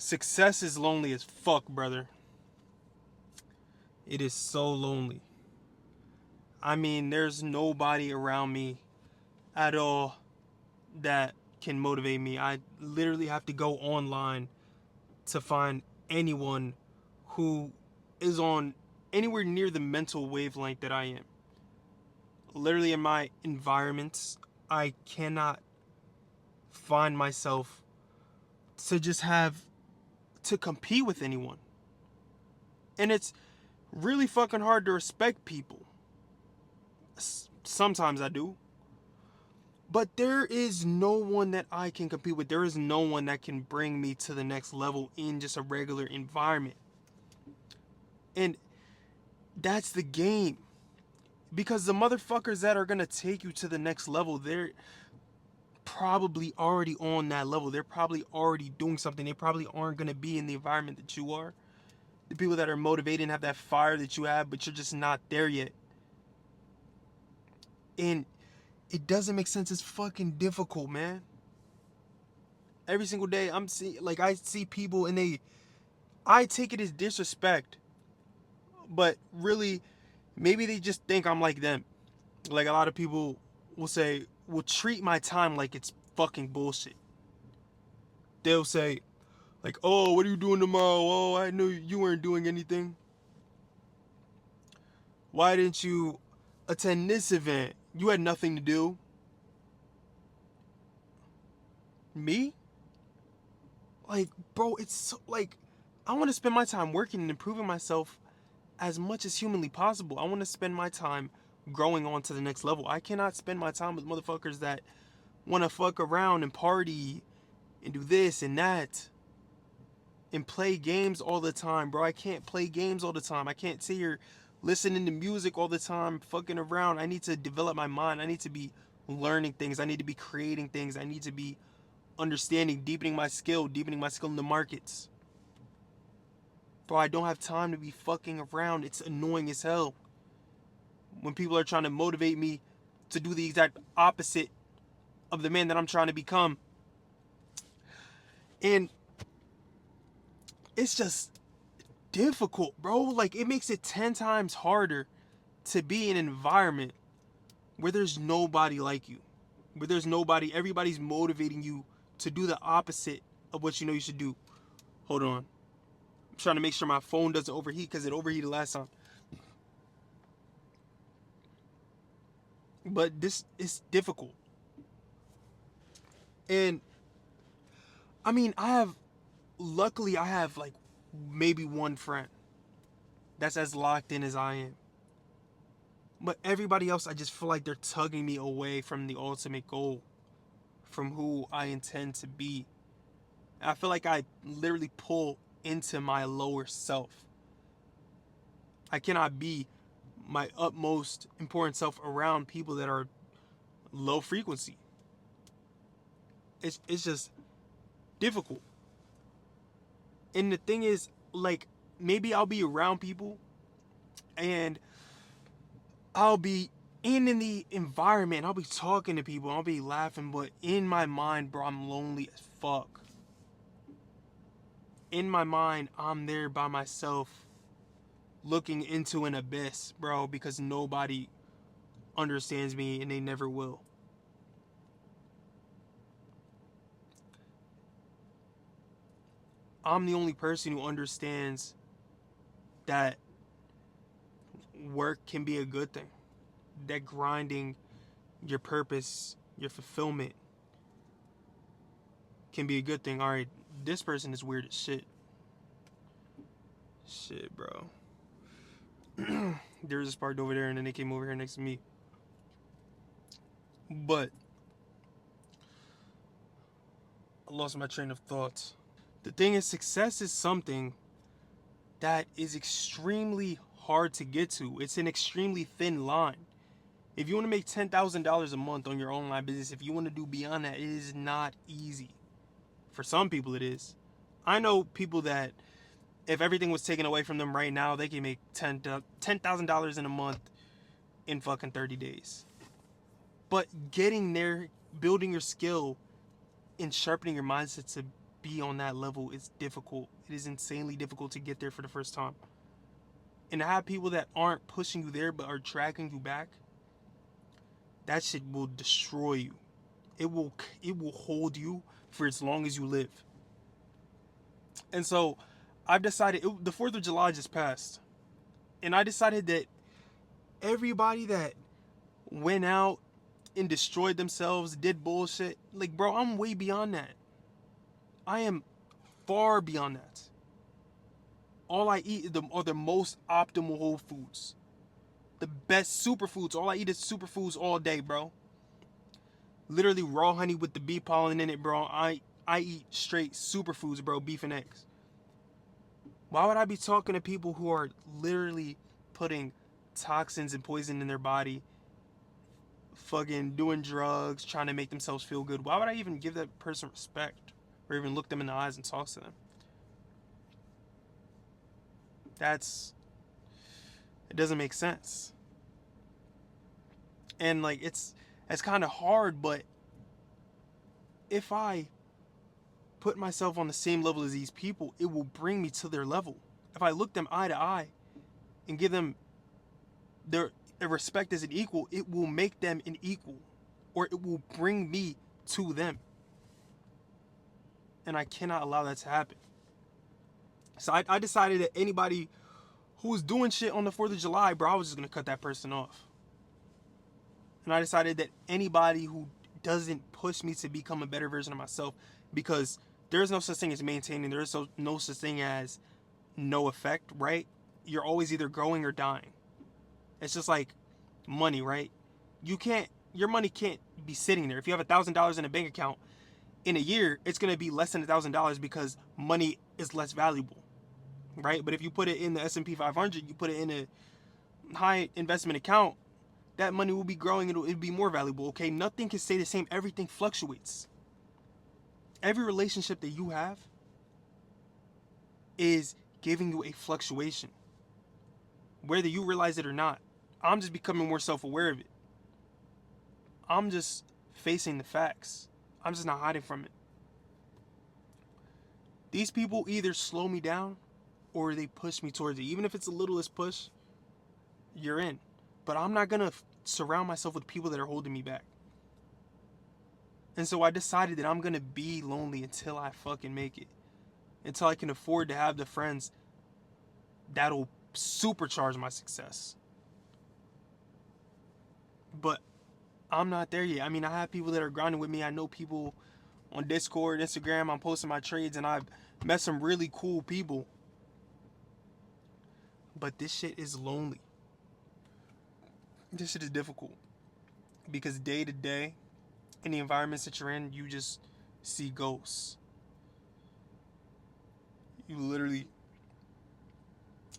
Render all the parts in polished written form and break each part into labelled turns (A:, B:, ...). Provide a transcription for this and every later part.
A: Success is lonely as fuck, brother. It is so lonely. I mean, there's nobody around me at all that can motivate me. I literally have to go online to find anyone who is on anywhere near the mental wavelength that I am. Literally in my environments, I cannot find myself to just have to compete with anyone. And it's really fucking hard to respect people. Sometimes I do. But there is no one that I can compete with. There is no one that can bring me to the next level in just a regular environment. And that's the game. Because the motherfuckers that are going to take you to the next level, they're probably already on that level. They're probably already doing something. They probably aren't going to be in the environment that you are. The people that are motivated and have that fire that you have, but you're just not there yet. And it doesn't make sense. It's fucking difficult, man. Every single day I see people and I take it as disrespect. But really, maybe they just think I'm like them. Like a lot of people will treat my time like it's fucking bullshit. They'll say, like, oh, what are you doing tomorrow? Oh, I knew you weren't doing anything. Why didn't you attend this event? You had nothing to do. Me? Like, bro, it's so, like, I want to spend my time working and improving myself as much as humanly possible. I want to spend my time growing on to the next level. I cannot spend my time with motherfuckers that want to fuck around and party and do this and that and play games all the time, bro. I can't play games all the time. I can't sit here listening to music all the time, fucking around. I need to develop my mind. I need to be learning things. I need to be creating things. I need to be understanding, deepening my skill in the markets. Bro, I don't have time to be fucking around. It's annoying as hell when people are trying to motivate me to do the exact opposite of the man that I'm trying to become. And it's just difficult, bro. Like, it makes it 10 times harder to be in an environment where there's nobody like you, where there's nobody, everybody's motivating you to do the opposite of what you know you should do. Hold on. I'm trying to make sure my phone doesn't overheat because it overheated last time. But this is difficult. And I mean, luckily, I have like maybe one friend that's as locked in as I am. But everybody else, I just feel like they're tugging me away from the ultimate goal, from who I intend to be. I feel like I literally pull into my lower self. I cannot be my utmost important self around people that are low frequency. It's just difficult. And the thing is, like, maybe I'll be around people and I'll be in the environment, I'll be talking to people, I'll be laughing, but in my mind, bro, I'm lonely as fuck. In my mind, I'm there by myself looking into an abyss, bro, because nobody understands me and they never will. I'm the only person who understands that work can be a good thing. That grinding, your purpose, your fulfillment can be a good thing. All right, this person is weird as shit. Shit, bro. There was a spark over there and then they came over here next to me. But I lost my train of thoughts. The thing is, success is something that is extremely hard to get to. It's an extremely thin line. If you want to make $10,000 a month on your online business, if you want to do beyond that, it is not easy. For some people, it is. I know people that if everything was taken away from them right now, they can make $10,000 in a month in fucking 30 days. But getting there, building your skill, and sharpening your mindset to be on that level is difficult. It is insanely difficult to get there for the first time. And to have people that aren't pushing you there but are dragging you back, that shit will destroy you. It will hold you for as long as you live. And so I've decided the 4th of July just passed. And I decided that everybody that went out and destroyed themselves, did bullshit, like, bro, I'm way beyond that. I am far beyond that. All I eat are the most optimal whole foods. The best superfoods. All I eat is superfoods all day, bro. Literally raw honey with the bee pollen in it, bro. I eat straight superfoods, bro. Beef and eggs. Why would I be talking to people who are literally putting toxins and poison in their body, fucking doing drugs, trying to make themselves feel good? Why would I even give that person respect or even look them in the eyes and talk to them? It doesn't make sense. And like it's kind of hard, but if I put myself on the same level as these people, it will bring me to their level. If I look them eye to eye and give them their respect as an equal, it will make them an equal, or it will bring me to them. And I cannot allow that to happen. So I decided that anybody who was doing shit on the 4th of July, bro, I was just going to cut that person off. And I decided that anybody who doesn't push me to become a better version of myself, because there is no such thing as maintaining, there is no such thing as no effect, right? You're always either growing or dying. It's just like money, right? Your money can't be sitting there. If you have $1,000 in a bank account, in a year, it's going to be less than $1,000 because money is less valuable, right? But if you put it in the S&P 500, you put it in a high investment account, that money will be growing, it'll be more valuable, okay? Nothing can stay the same. Everything fluctuates. Every relationship that you have is giving you a fluctuation, whether you realize it or not. I'm just becoming more self-aware of it. I'm just facing the facts. I'm just not hiding from it. These people either slow me down or they push me towards it. Even if it's the littlest push, you're in. But I'm not going to surround myself with people that are holding me back. And so I decided that I'm going to be lonely until I fucking make it. Until I can afford to have the friends that'll supercharge my success. But I'm not there yet. I mean, I have people that are grinding with me. I know people on Discord, Instagram. I'm posting my trades and I've met some really cool people. But this shit is lonely. This shit is difficult. Because day to day, in the environments that you're in, you just see ghosts. You literally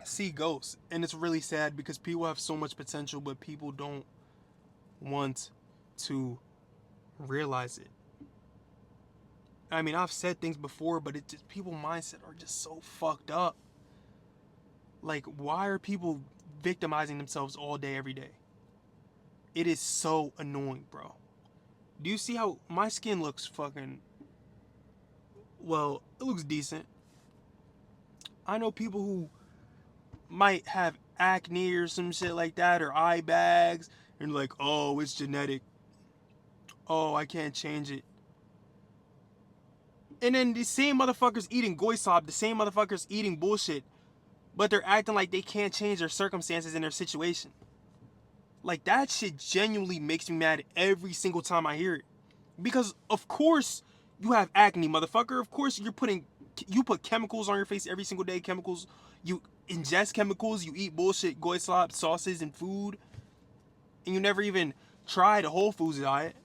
A: see ghosts. And it's really sad because people have so much potential, but people don't want to realize it. I mean, I've said things before, but people's mindset are just so fucked up. Like, why are people victimizing themselves all day, every day? It is so annoying, bro. Do you see how my skin looks fucking... Well, it looks decent. I know people who might have acne or some shit like that, or eye bags, and like, oh, it's genetic. Oh, I can't change it. And then the same motherfuckers eating goysop, the same motherfuckers eating bullshit, but they're acting like they can't change their circumstances and their situation. Like, that shit genuinely makes me mad every single time I hear it. Because, of course, you have acne, motherfucker. Of course, you put chemicals on your face every single day. Chemicals. You ingest chemicals. You eat bullshit, goysop, sauces, and food. And you never even tried a whole foods diet.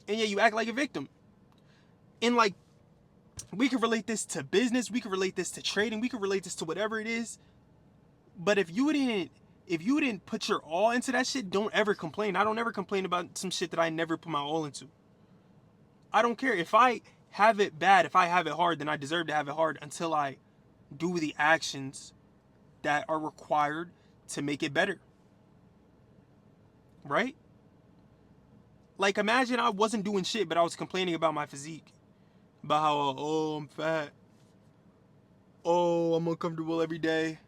A: And yeah, you act like a victim. And, like, we can relate this to business. We can relate this to trading. We can relate this to whatever it is. But if you didn't put your all into that shit, don't ever complain. I don't ever complain about some shit that I never put my all into. I don't care. If I have it bad, if I have it hard, then I deserve to have it hard until I do the actions that are required to make it better. Right? Like, imagine I wasn't doing shit, but I was complaining about my physique. about how, oh, I'm fat. Oh, I'm uncomfortable every day.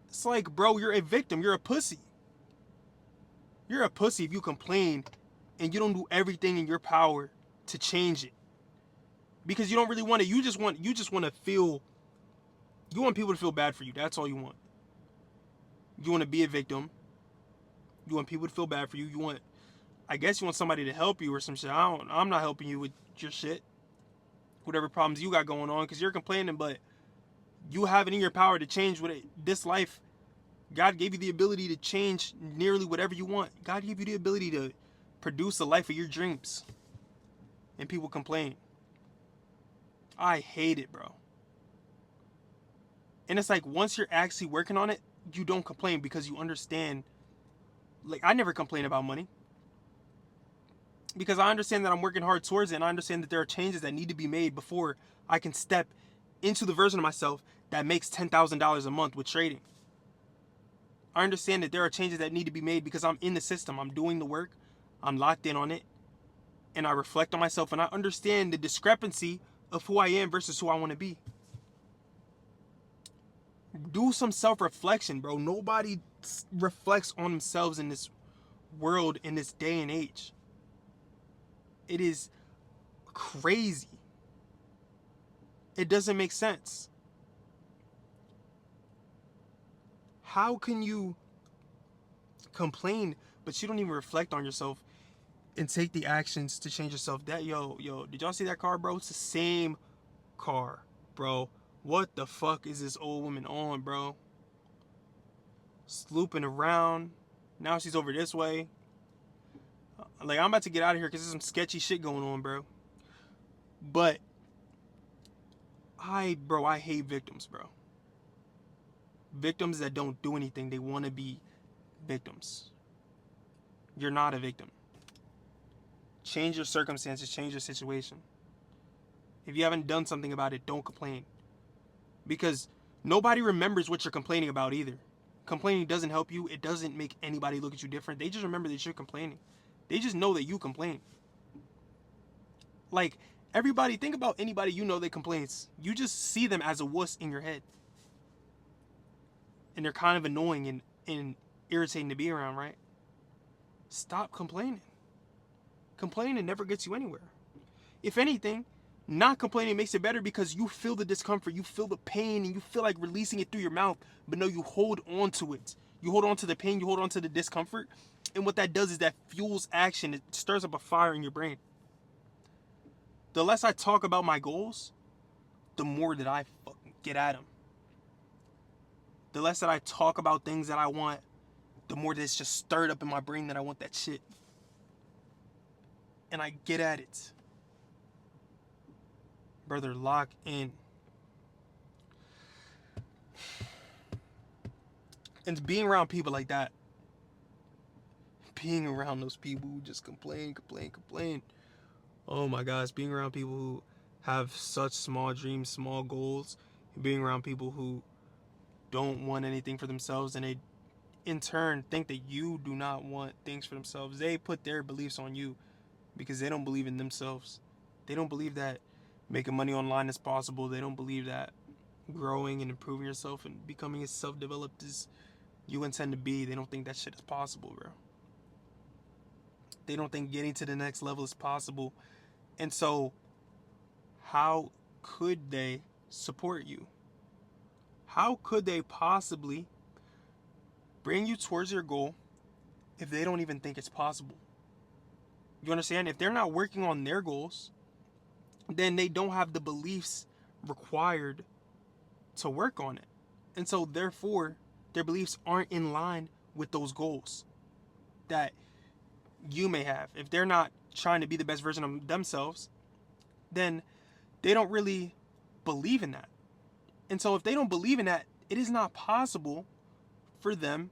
A: It's like, bro, you're a victim. You're a pussy. You're a pussy if you complain and you don't do everything in your power to change it. Because you don't really want to. You just want to feel. You want people to feel bad for you. That's all you want. You want to be a victim. You want people to feel bad for you. I guess you want somebody to help you or some shit. I'm not helping you with your shit. Whatever problems you got going on, because you're complaining, but you have it in your power to change this life. God gave you the ability to change nearly whatever you want. God gave you the ability to produce the life of your dreams. And people complain. I hate it, bro. And it's like, once you're actually working on it, you don't complain because you understand. Like, I never complain about money. Because I understand that I'm working hard towards it, and I understand that there are changes that need to be made before I can step into the version of myself that makes $10,000 a month with trading. I understand that there are changes that need to be made because I'm in the system. I'm doing the work. I'm locked in on it. And I reflect on myself, and I understand the discrepancy of who I am versus who I want to be. Do some self-reflection, bro. Nobody reflects on themselves in this world, in this day and age. It is crazy. It doesn't make sense. How can you complain, but you don't even reflect on yourself and take the actions to change yourself? Yo, did y'all see that car, bro? It's the same car, bro. What the fuck is this old woman on, bro? Slooping around. Now she's over this way. Like, I'm about to get out of here because there's some sketchy shit going on, bro. But I hate victims, bro. Victims that don't do anything. They want to be victims. You're not a victim. Change your circumstances. Change your situation. If you haven't done something about it, don't complain. Because nobody remembers what you're complaining about either. Complaining doesn't help you. It doesn't make anybody look at you different. They just remember that you're complaining. They just know that you complain. Like, everybody, think about anybody you know that complains. You just see them as a wuss in your head. And they're kind of annoying and irritating to be around, right? Stop complaining. Complaining never gets you anywhere. If anything, not complaining makes it better because you feel the discomfort, you feel the pain, and you feel like releasing it through your mouth. But no, you hold on to it. You hold on to the pain, you hold on to the discomfort. And what that does is that fuels action. It stirs up a fire in your brain. The less I talk about my goals, the more that I fucking get at them. The less that I talk about things that I want, the more that's just stirred up in my brain that I want that shit. And I get at it. Brother, lock in. And being around people like that, being around those people who just complain. Oh my gosh, being around people who have such small dreams, small goals, and being around people who don't want anything for themselves, and they in turn think that you do not want things for themselves. They put their beliefs on you because they don't believe in themselves. They don't believe that making money online is possible. They don't believe that growing and improving yourself and becoming as self-developed as you intend to be. They don't think that shit is possible, bro. They don't think getting to the next level is possible. And so, how could they support you? How could they possibly bring you towards your goal if they don't even think it's possible? You understand? If they're not working on their goals, then they don't have the beliefs required to work on it. And so, therefore, their beliefs aren't in line with those goals that you may have. If they're not trying to be the best version of themselves, then they don't really believe in that. And so if they don't believe in that, it is not possible for them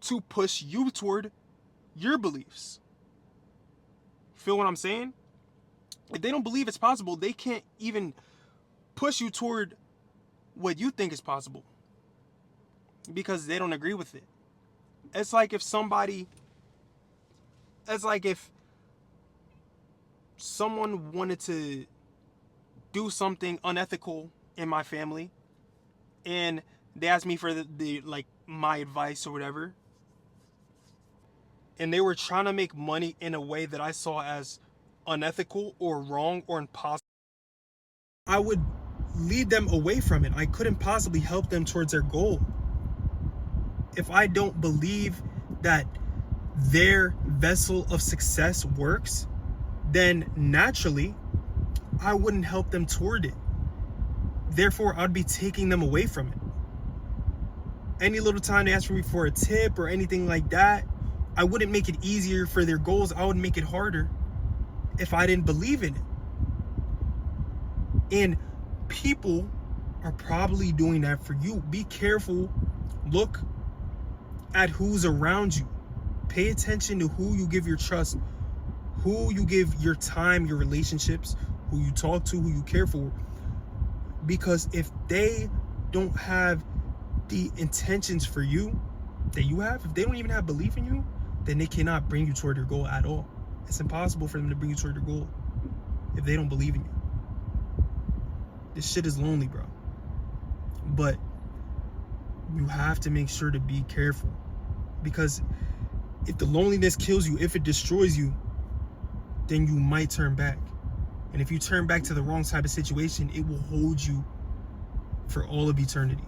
A: to push you toward your beliefs. Feel what I'm saying? If they don't believe it's possible, they can't even push you toward what you think is possible because they don't agree with it. It's like if someone wanted to do something unethical in my family, and they asked me for the like my advice or whatever, and they were trying to make money in a way that I saw as unethical or wrong or impossible, I would lead them away from it. I couldn't possibly help them towards their goal. If I don't believe that their vessel of success works, then naturally I wouldn't help them toward it. Therefore, I'd be taking them away from it. Any little time they ask me for a tip or anything like that, I wouldn't make it easier for their goals. I would make it harder if I didn't believe in it. And people are probably doing that for you. Be careful. Look at who's around you. Pay attention to who you give your trust, who you give your time, your relationships, who you talk to, who you care for. Because if they don't have the intentions for you that you have, if they don't even have belief in you, then they cannot bring you toward your goal at all. It's impossible for them to bring you toward your goal if they don't believe in you. This shit is lonely, bro. But you have to make sure to be careful, because if the loneliness kills you, if it destroys you, then you might turn back. And if you turn back to the wrong type of situation, it will hold you for all of eternity.